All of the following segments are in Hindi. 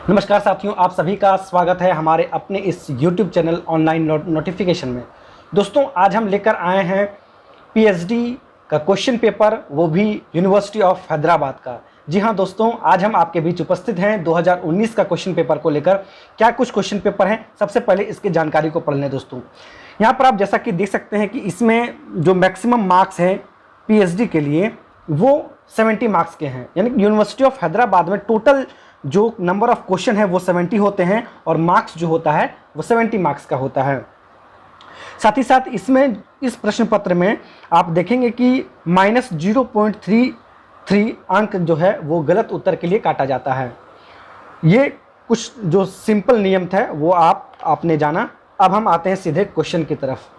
नमस्कार साथियों, आप सभी का स्वागत है हमारे अपने इस YouTube चैनल ऑनलाइन नोटिफिकेशन में। दोस्तों, आज हम लेकर आए हैं पीएचडी का क्वेश्चन पेपर, वो भी यूनिवर्सिटी ऑफ हैदराबाद का। जी हाँ दोस्तों, आज हम आपके बीच उपस्थित हैं 2019 का क्वेश्चन पेपर को लेकर। क्या कुछ क्वेश्चन पेपर हैं, सबसे पहले इसकी जानकारी को पढ़ लें दोस्तों। यहाँ पर आप जैसा कि देख सकते हैं कि इसमें जो मैक्सिमम मार्क्स हैं पीएचडी के लिए वो 70 मार्क्स के हैं। यानी कि यूनिवर्सिटी ऑफ हैदराबाद में टोटल जो नंबर ऑफ क्वेश्चन है वो 70 होते हैं और मार्क्स जो होता है वो 70 मार्क्स का होता है। साथ ही साथ इसमें इस प्रश्न पत्र में आप देखेंगे कि -0.33 अंक जो है वो गलत उत्तर के लिए काटा जाता है। ये कुछ जो सिंपल नियम थे वो आपने जाना। अब हम आते हैं सीधे क्वेश्चन की तरफ।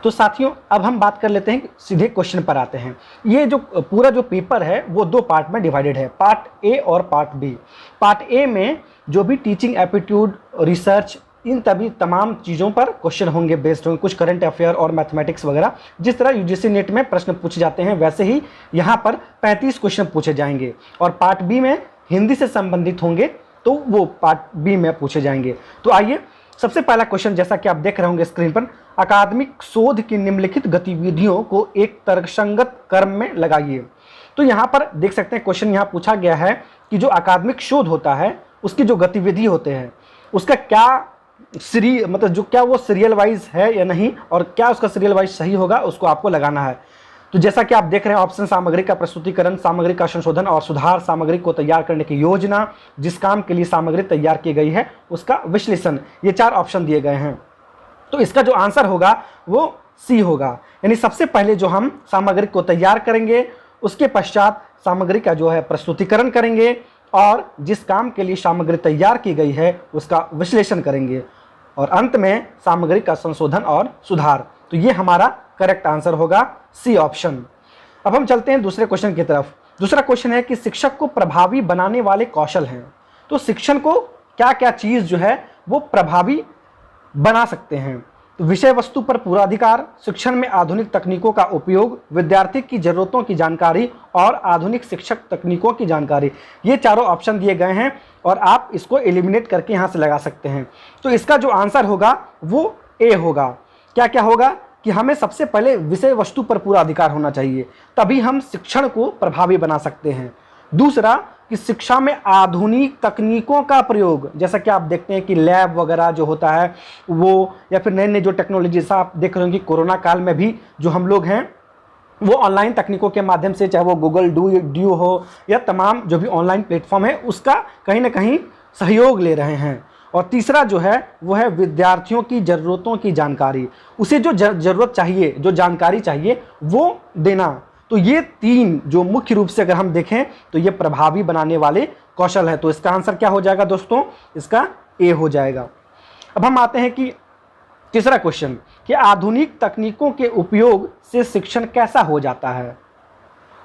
तो साथियों, अब हम बात कर लेते हैं, सीधे क्वेश्चन पर आते हैं। ये जो पूरा जो पेपर है वो दो पार्ट में डिवाइडेड है, पार्ट ए और पार्ट बी। पार्ट ए में जो भी टीचिंग एप्टीट्यूड, रिसर्च, इन तमाम चीज़ों पर क्वेश्चन होंगे, बेस्ड होंगे, कुछ करंट अफेयर और मैथमेटिक्स वगैरह। जिस तरह यूजीसी नेट में प्रश्न पूछे जाते हैं वैसे ही यहाँ पर 35 क्वेश्चन पूछे जाएंगे। और पार्ट बी में हिंदी से संबंधित होंगे तो वो पार्ट बी में पूछे जाएंगे। तो आइए, सबसे पहला क्वेश्चन जैसा कि आप देख रहे होंगे स्क्रीन पर, अकादमिक शोध की निम्नलिखित गतिविधियों को एक तर्कसंगत क्रम में लगाइए। तो यहाँ पर देख सकते हैं क्वेश्चन यहाँ पूछा गया है कि जो अकादमिक शोध होता है उसकी जो गतिविधि होते हैं उसका क्या क्या वो सीरियल वाइज है या नहीं, और क्या उसका सीरियल वाइज सही होगा, उसको आपको लगाना है। तो जैसा कि आप देख रहे हैं ऑप्शन, सामग्री का प्रस्तुतिकरण, सामग्री का संशोधन और सुधार, सामग्री को तैयार करने की योजना, जिस काम के लिए सामग्री तैयार की गई है उसका विश्लेषण, ये 4 ऑप्शन दिए गए हैं। तो इसका जो आंसर होगा वो सी होगा। यानी सबसे पहले जो हम सामग्री को तैयार करेंगे, उसके पश्चात सामग्री का जो है प्रस्तुतिकरण करेंगे और जिस काम के लिए सामग्री तैयार की गई है उसका विश्लेषण करेंगे और अंत में सामग्री का संशोधन और सुधार। तो ये हमारा करेक्ट आंसर होगा सी ऑप्शन। अब हम चलते हैं दूसरे क्वेश्चन की तरफ। दूसरा क्वेश्चन है कि शिक्षक को प्रभावी बनाने वाले कौशल हैं। तो शिक्षण को क्या क्या चीज़ जो है वो प्रभावी बना सकते हैं। तो विषय वस्तु पर पूरा अधिकार, शिक्षण में आधुनिक तकनीकों का उपयोग, विद्यार्थी की जरूरतों की जानकारी और आधुनिक शिक्षक तकनीकों की जानकारी, ये चारों ऑप्शन दिए गए हैं और आप इसको एलिमिनेट करके यहाँ से लगा सकते हैं। तो इसका जो आंसर होगा वो ए होगा। क्या क्या होगा कि हमें सबसे पहले विषय वस्तु पर पूरा अधिकार होना चाहिए, तभी हम शिक्षण को प्रभावी बना सकते हैं। दूसरा कि शिक्षा में आधुनिक तकनीकों का प्रयोग, जैसा कि आप देखते हैं कि लैब वगैरह जो होता है वो, या फिर नए नए जो टेक्नोलॉजी, जैसा आप देख रहे हैं कि कोरोना काल में भी जो हम लोग हैं वो ऑनलाइन तकनीकों के माध्यम से, चाहे वो गूगल ड्यू हो या तमाम जो भी ऑनलाइन प्लेटफॉर्म है उसका कहीं ना कहीं सहयोग ले रहे हैं। और तीसरा जो है वो है विद्यार्थियों की ज़रूरतों की जानकारी, उसे जो ज़रूरत चाहिए, जो जानकारी चाहिए वो देना। तो ये 3 जो मुख्य रूप से अगर हम देखें तो ये प्रभावी बनाने वाले कौशल है। तो इसका आंसर क्या हो जाएगा दोस्तों? इसका ए हो जाएगा। अब हम आते हैं कि तीसरा क्वेश्चन कि आधुनिक तकनीकों के उपयोग से शिक्षण कैसा हो जाता है।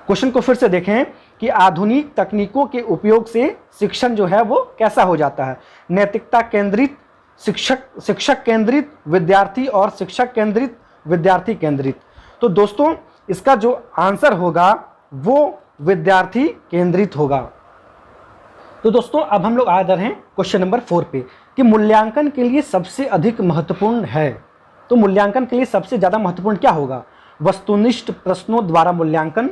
क्वेश्चन को फिर से देखें कि आधुनिक तकनीकों के उपयोग से शिक्षण जो है वो कैसा हो जाता है। नैतिकता केंद्रित, शिक्षक केंद्रित, विद्यार्थी और शिक्षक केंद्रित, विद्यार्थी केंद्रित। तो दोस्तों इसका जो आंसर होगा वो विद्यार्थी केंद्रित होगा। तो दोस्तों अब हम लोग आ रहे हैं क्वेश्चन नंबर 4 पे कि मूल्यांकन के लिए सबसे अधिक महत्वपूर्ण है। तो मूल्यांकन के लिए सबसे ज़्यादा महत्वपूर्ण क्या होगा? वस्तुनिष्ठ प्रश्नों द्वारा मूल्यांकन,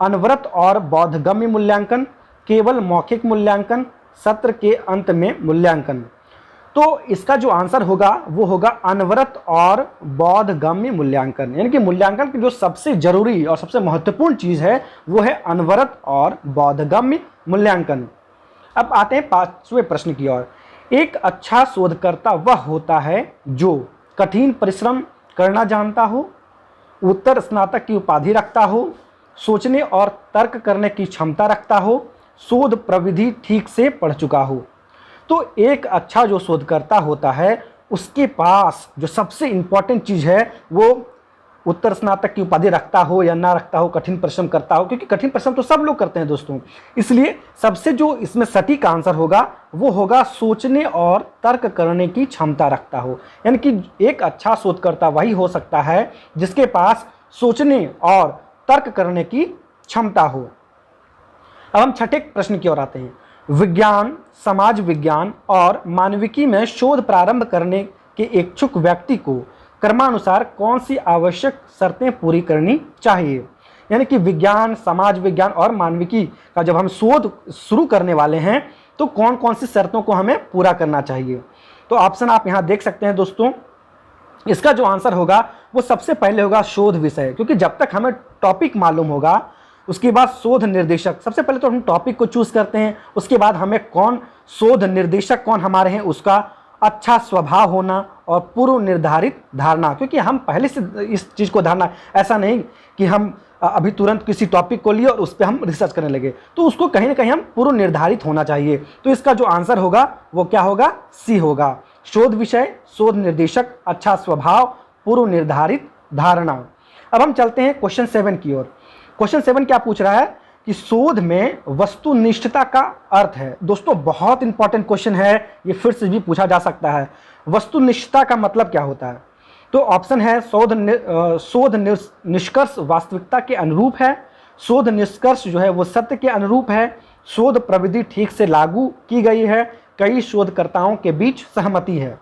अनवरत और बोधगम्य मूल्यांकन, केवल मौखिक मूल्यांकन, सत्र के अंत में मूल्यांकन। तो इसका जो आंसर होगा वो होगा अनवरत और बोधगम्य मूल्यांकन। यानी कि मूल्यांकन की जो सबसे जरूरी और सबसे महत्वपूर्ण चीज़ है वो है अनवरत और बोधगम्य मूल्यांकन। अब आते हैं 5वें प्रश्न की ओर। एक अच्छा शोधकर्ता वह होता है जो कठिन परिश्रम करना जानता हो, उत्तर स्नातक की उपाधि रखता हो, सोचने और तर्क करने की क्षमता रखता हो, शोध प्रविधि ठीक से पढ़ चुका हो। तो एक अच्छा जो शोधकर्ता होता है उसके पास जो सबसे इम्पॉर्टेंट चीज़ है वो उत्तर स्नातक की उपाधि रखता हो या ना रखता हो, कठिन परिश्रम करता हो, क्योंकि कठिन परिश्रम तो सब लोग करते हैं दोस्तों। इसलिए सबसे जो इसमें सटीक आंसर होगा वो होगा सोचने और तर्क करने की क्षमता रखता हो। यानी कि एक अच्छा शोधकर्ता वही हो सकता है जिसके पास सोचने और तर्क करने की क्षमता हो। अब हम छठे प्रश्न की ओर आते हैं। विज्ञान, समाज विज्ञान और मानविकी में शोध प्रारंभ करने के इच्छुक व्यक्ति को क्रमानुसार कौन सी आवश्यक शर्तें पूरी करनी चाहिए। यानी कि विज्ञान, समाज विज्ञान और मानविकी का जब हम शोध शुरू करने वाले हैं तो कौन कौन सी शर्तों को हमें पूरा करना चाहिए। तो ऑप्शन आप यहाँ देख सकते हैं दोस्तों। इसका जो आंसर होगा वो सबसे पहले होगा शोध विषय, क्योंकि जब तक हमें टॉपिक मालूम होगा उसके बाद शोध निर्देशक। सबसे पहले तो हम टॉपिक को चूज करते हैं, उसके बाद हमें कौन शोध निर्देशक कौन हमारे हैं उसका अच्छा स्वभाव होना और पूर्व निर्धारित धारणा, क्योंकि हम पहले से इस चीज़ को धारणा, ऐसा नहीं कि हम अभी तुरंत किसी टॉपिक को लिए और उस पर हम रिसर्च करने लगे, तो उसको कहीं ना कहीं हम पूर्व निर्धारित होना चाहिए। तो इसका जो आंसर होगा वो क्या होगा, सी होगा। शोध विषय, शोध निर्देशक, अच्छा स्वभाव, पूर्व निर्धारित धारणा। अब हम चलते हैं क्वेश्चन 7 की ओर। क्वेश्चन 7 क्या पूछ रहा है कि शोध में वस्तुनिष्ठता का अर्थ है। दोस्तों बहुत इंपॉर्टेंट क्वेश्चन है, ये फिर से भी पूछा जा सकता है। वस्तुनिष्ठता का मतलब क्या होता है? तो ऑप्शन है शोध निष्कर्ष वास्तविकता के अनुरूप है, शोध निष्कर्ष जो है वो सत्य के अनुरूप है, शोध प्रविधि ठीक से लागू की गई है, कई शोधकर्ताओं के बीच सहमति है।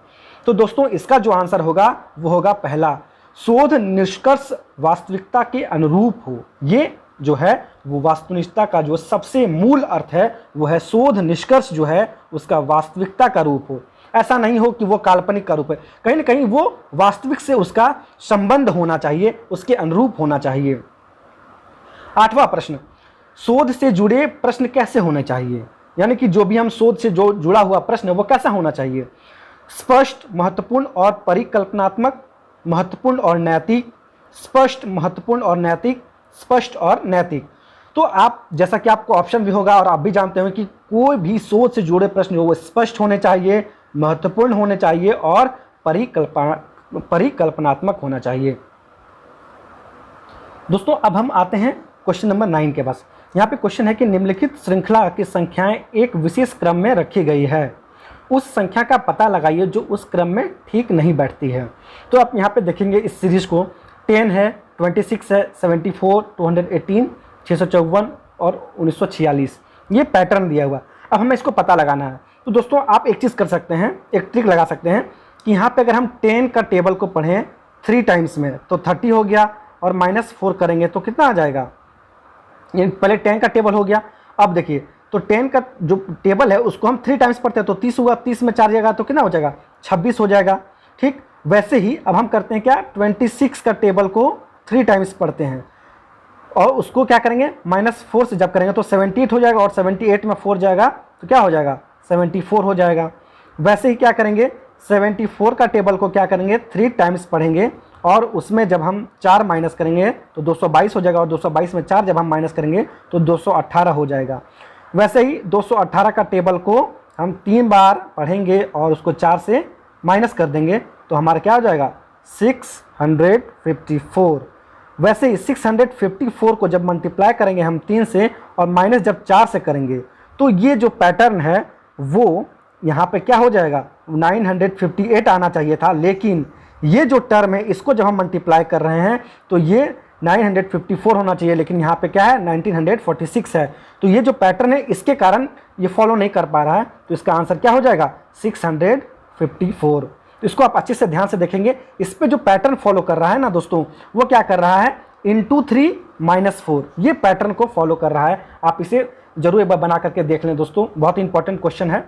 तो दोस्तों इसका जो आंसर होगा वो होगा पहला, शोध निष्कर्ष वास्तविकता के अनुरूप हो। ये जो है वो वस्तुनिष्ठता का जो सबसे मूल अर्थ है वो है शोध निष्कर्ष जो है उसका वास्तविकता का रूप हो। ऐसा नहीं हो कि वो काल्पनिक का रूप है, कहीं ना कहीं वो वास्तविक से उसका संबंध होना चाहिए, उसके अनुरूप होना चाहिए। 8वां प्रश्न, शोध से जुड़े प्रश्न कैसे होने चाहिए? यानी कि जो भी हम शोध से जो जुड़ा हुआ प्रश्न है वो कैसा होना चाहिए? स्पष्ट, महत्वपूर्ण और परिकल्पनात्मक, महत्वपूर्ण और नैतिक, स्पष्ट, महत्वपूर्ण और नैतिक, स्पष्ट और नैतिक। तो आप जैसा कि आपको ऑप्शन भी होगा और आप भी जानते हैं कि कोई भी शोध से जुड़े प्रश्न हो वो स्पष्ट होने चाहिए, महत्वपूर्ण होने चाहिए और परिकल्पनात्मक होना चाहिए। दोस्तों अब हम आते हैं क्वेश्चन नंबर 9 के पास। यहाँ पे क्वेश्चन है कि निम्नलिखित श्रृंखला की संख्याएं एक विशेष क्रम में रखी गई है, उस संख्या का पता लगाइए जो उस क्रम में ठीक नहीं बैठती है। तो आप यहाँ पे देखेंगे इस सीरीज को 10 है, 26 है, 74, 218, 654 और 1946, ये पैटर्न दिया हुआ। अब हमें इसको पता लगाना है। तो दोस्तों आप एक चीज़ कर सकते हैं, एक ट्रिक लगा सकते हैं कि यहाँ पे अगर हम 10 का टेबल को पढ़ें 3 टाइम्स में तो 30 हो गया और -4 करेंगे तो कितना आ जाएगा? ये पहले 10 का टेबल हो गया। अब देखिए तो 10 का जो टेबल है उसको हम 3 टाइम्स पढ़ते हैं तो 30 हुआ, 30 में 4 जाएगा तो कितना हो जाएगा? 26 हो जाएगा। ठीक वैसे ही अब हम करते हैं क्या, 26 का टेबल को 3 टाइम्स पढ़ते हैं और उसको क्या करेंगे, -4 से जब करेंगे तो 78 हो जाएगा और 78 में 4 जाएगा तो क्या हो जाएगा? 74 हो जाएगा। वैसे ही क्या करेंगे, 74 का टेबल को क्या करेंगे, 3 टाइम्स पढ़ेंगे और उसमें जब हम 4 माइनस करेंगे तो 222 हो जाएगा और 222 में 4 जब हम माइनस करेंगे तो 218 हो जाएगा। वैसे ही 218 का टेबल को हम 3 बार पढ़ेंगे और उसको 4 से माइनस कर देंगे तो हमारा क्या हो जाएगा? 654। वैसे ही 654 को जब मल्टीप्लाई करेंगे हम 3 से और माइनस जब 4 से करेंगे तो ये जो पैटर्न है वो यहाँ पे क्या हो जाएगा? 958 आना चाहिए था, लेकिन ये जो टर्म है इसको जब हम मल्टीप्लाई कर रहे हैं तो ये 954 होना चाहिए, लेकिन यहाँ पे क्या है? 1946 है। तो ये जो पैटर्न है इसके कारण ये फॉलो नहीं कर पा रहा है, तो इसका आंसर क्या हो जाएगा? 654। तो इसको आप अच्छे से ध्यान से देखेंगे, इस पे जो पैटर्न फॉलो कर रहा है ना दोस्तों, वो क्या कर रहा है? इंटू 3 -4, ये पैटर्न को फॉलो कर रहा है। आप इसे जरूर एक बार बना करके देख लें दोस्तों, बहुत इंपॉर्टेंट क्वेश्चन है।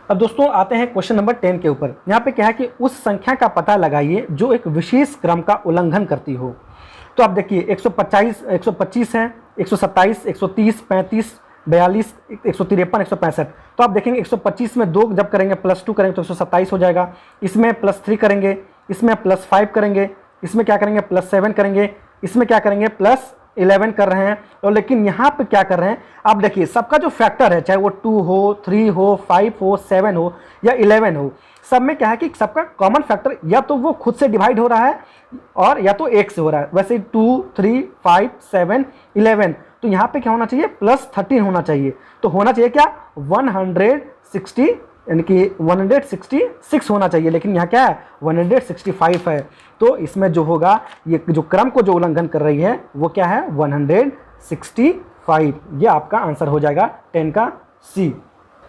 अब दोस्तों आते हैं क्वेश्चन नंबर 10 के ऊपर। यहाँ पे क्या है कि उस संख्या का पता लगाइए जो एक विशेष क्रम का उल्लंघन करती हो। तो आप देखिए 125 है, 127, 130, 35, 42, 153, 165। तो आप देखेंगे 125 में 2 जब करेंगे +2 करेंगे तो 127 हो जाएगा। इसमें +3 करेंगे, इसमें +5 करेंगे, इसमें क्या करेंगे? +7 करेंगे, इसमें क्या करेंगे? +11 कर रहे हैं। और लेकिन यहाँ पे क्या कर रहे हैं? आप देखिए सबका जो फैक्टर है, चाहे वो 2 हो, 3 हो, 5 हो, 7 हो या 11 हो, सब में क्या है कि सबका कॉमन फैक्टर या तो वो खुद से डिवाइड हो रहा है और या तो 1 से हो रहा है। वैसे 2, 3, 5, 7, 11, तो यहाँ पे क्या होना चाहिए? +13 होना चाहिए। तो होना चाहिए क्या? 160, यानी कि 166 होना चाहिए, लेकिन यहाँ क्या है? 165 है। तो इसमें जो होगा, ये जो क्रम को जो उल्लंघन कर रही है वो क्या है? 165। ये आपका आंसर हो जाएगा 10 का सी।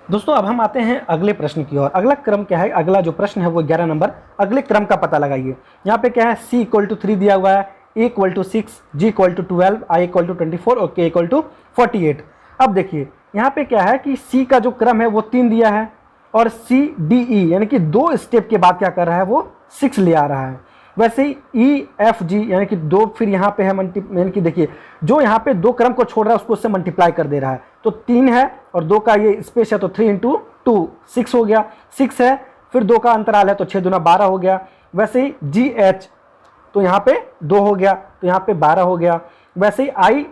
दोस्तों अब हम आते हैं अगले प्रश्न की ओर। अगला क्रम क्या है, अगला जो प्रश्न है वो 11 नंबर, अगले क्रम का पता लगाइए। यहाँ पे क्या है, c = 3 दिया हुआ है, a = 6, g = 12, i = 24 और k = 48। अब देखिए यहाँ पे क्या है कि c का जो क्रम है वो 3 दिया है और c d e यानी कि 2 स्टेप के बाद क्या कर रहा है, वो 6 ले आ रहा है। वैसे ही ई एफ जी यानी कि 2 फिर यहाँ पे है यानी कि देखिए जो यहाँ पे 2 क्रम को छोड़ रहा है उसको उससे मल्टीप्लाई कर दे रहा है, तो 3 है और 2 का ये स्पेस है तो 3 × 2 6 हो गया, 6 है फिर 2 का अंतराल है तो 6 दूना 12 हो गया। वैसे ही जी एच तो यहाँ पे 2 हो गया तो यहाँ पे 12 हो गया। वैसे ही आई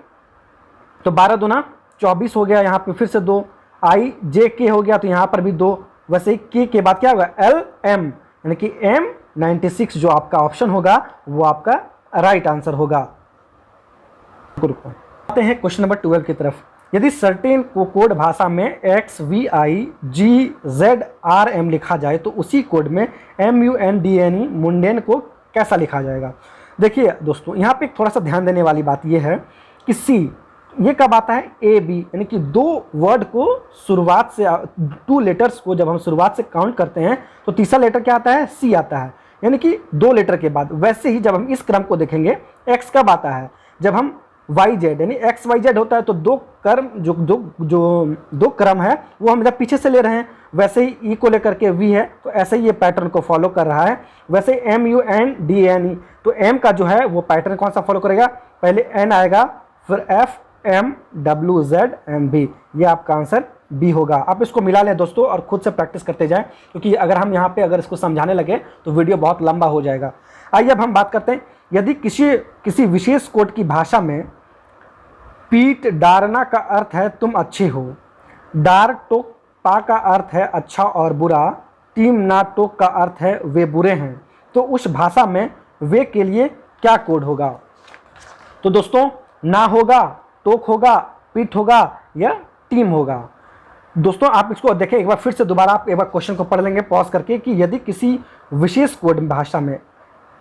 तो 12 दूना 24 हो गया, यहाँ पे फिर से 2, आई जे के हो गया तो यहाँ पर भी 2। वैसे ही के बाद क्या होगा, एल एम यानी कि एम 96 जो आपका ऑप्शन होगा वो आपका राइट आंसर होगा। आते हैं क्वेश्चन नंबर 12 की तरफ। यदि सर्टेन को कोड भाषा में X V I G Z R M लिखा जाए तो उसी कोड में M U N D N E mundane को कैसा लिखा जाएगा। देखिए दोस्तों यहाँ पे थोड़ा सा ध्यान देने वाली बात यह है कि सी ये कब आता है, ए बी यानी कि 2 वर्ड को शुरुआत से 2 लेटर्स को जब हम शुरुआत से काउंट करते हैं तो तीसरा लेटर क्या आता है, सी आता है यानी कि 2 लेटर के बाद। वैसे ही जब हम इस क्रम को देखेंगे एक्स कब आता है, जब हम वाई जेड यानी एक्स वाई जेड होता है तो 2 क्रम जो 2 क्रम है वो हम जब पीछे से ले रहे हैं। वैसे ही ई को लेकर के वी है तो ऐसे ही ये पैटर्न को फॉलो कर रहा है। वैसे M U N D N E तो एम का जो है वो पैटर्न कौन सा फॉलो करेगा, पहले एन आएगा फिर F M W Z M B, ये आपका आंसर बी होगा। आप इसको मिला लें दोस्तों और खुद से प्रैक्टिस करते जाएं क्योंकि अगर हम यहाँ पे अगर इसको समझाने लगे तो वीडियो बहुत लंबा हो जाएगा। आइए अब हम बात करते हैं, यदि किसी विशेष कोड की भाषा में पीट डारना का अर्थ है तुम अच्छे हो, डार टोक पा का अर्थ है अच्छा और बुरा, टीम ना टोक का अर्थ है वे बुरे हैं, तो उस भाषा में वे के लिए क्या कोड होगा। तो दोस्तों ना होगा, टोक होगा, पीट होगा या टीम होगा। दोस्तों आप इसको देखें एक बार फिर से दोबारा आप एक बार क्वेश्चन को पढ़ लेंगे पॉज करके कि यदि किसी विशेष कोड भाषा में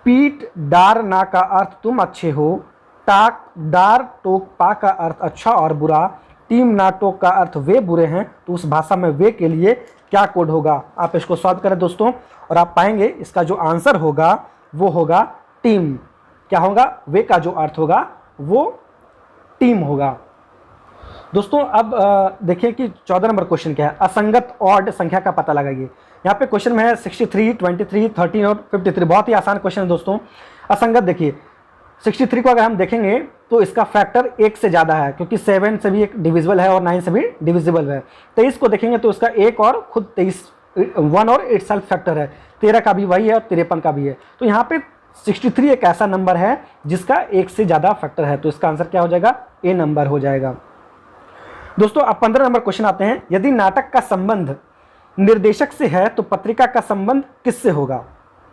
पीट डार ना का अर्थ तुम अच्छे हो, टाक डार टोक पा का अर्थ अच्छा और बुरा, टीम ना टोक का अर्थ वे बुरे हैं, तो उस भाषा में वे के लिए क्या कोड होगा। आप इसको सॉल्व करें दोस्तों और आप पाएंगे इसका जो आंसर होगा वो होगा टीम। क्या होगा, वे का जो अर्थ होगा वो टीम होगा। दोस्तों अब देखिए कि 14 नंबर क्वेश्चन क्या है, असंगत ऑड संख्या का पता लगाइए। यहाँ पे क्वेश्चन में है 63, 23, 13 और 53, बहुत ही आसान क्वेश्चन है दोस्तों। असंगत देखिए 63 को अगर हम देखेंगे तो इसका फैक्टर 1 से ज़्यादा है क्योंकि 7 से भी एक डिविजिबल है और 9 से भी डिविजिबल है। 23 को देखेंगे तो इसका 1 और खुद 23 1 और इट सेल्फ फैक्टर है, 13 का भी वही है और 53 का भी है। तो यहाँ पे 63 एक ऐसा नंबर है जिसका 1 से ज़्यादा फैक्टर है, तो इसका आंसर क्या हो जाएगा, ए नंबर हो जाएगा। दोस्तों अब 15 नंबर क्वेश्चन आते हैं, यदि नाटक का संबंध निर्देशक से है तो पत्रिका का संबंध किससे होगा।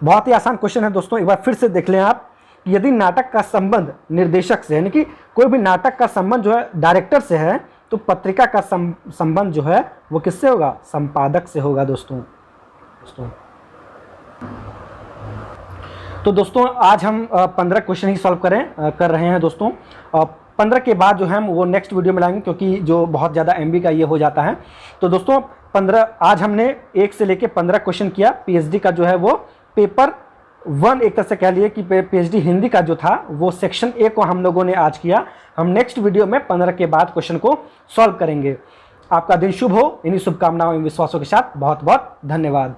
बहुत ही आसान क्वेश्चन है दोस्तों, एक बार फिर से देख लें आप, यदि नाटक का संबंध निर्देशक से यानी कि कोई भी नाटक का संबंध जो है डायरेक्टर से है तो पत्रिका का संबंध जो है वो किससे होगा, संपादक से होगा दोस्तों। तो दोस्तों आज हम 15 क्वेश्चन ही सॉल्व कर रहे हैं दोस्तों। 15 के बाद जो है हम वो नेक्स्ट वीडियो में लाएंगे क्योंकि जो बहुत ज़्यादा एमबी का ये हो जाता है। तो दोस्तों 15 आज हमने 1 से लेके 15 क्वेश्चन किया। पीएचडी का जो है वो पेपर 1 एक तरह से कह लिए कि पीएचडी हिंदी का जो था वो सेक्शन ए को हम लोगों ने आज किया। हम नेक्स्ट वीडियो में 15 के बाद क्वेश्चन को सॉल्व करेंगे। आपका दिन शुभ हो, इन्हीं शुभकामनाओं एवं विश्वासों के साथ बहुत बहुत धन्यवाद।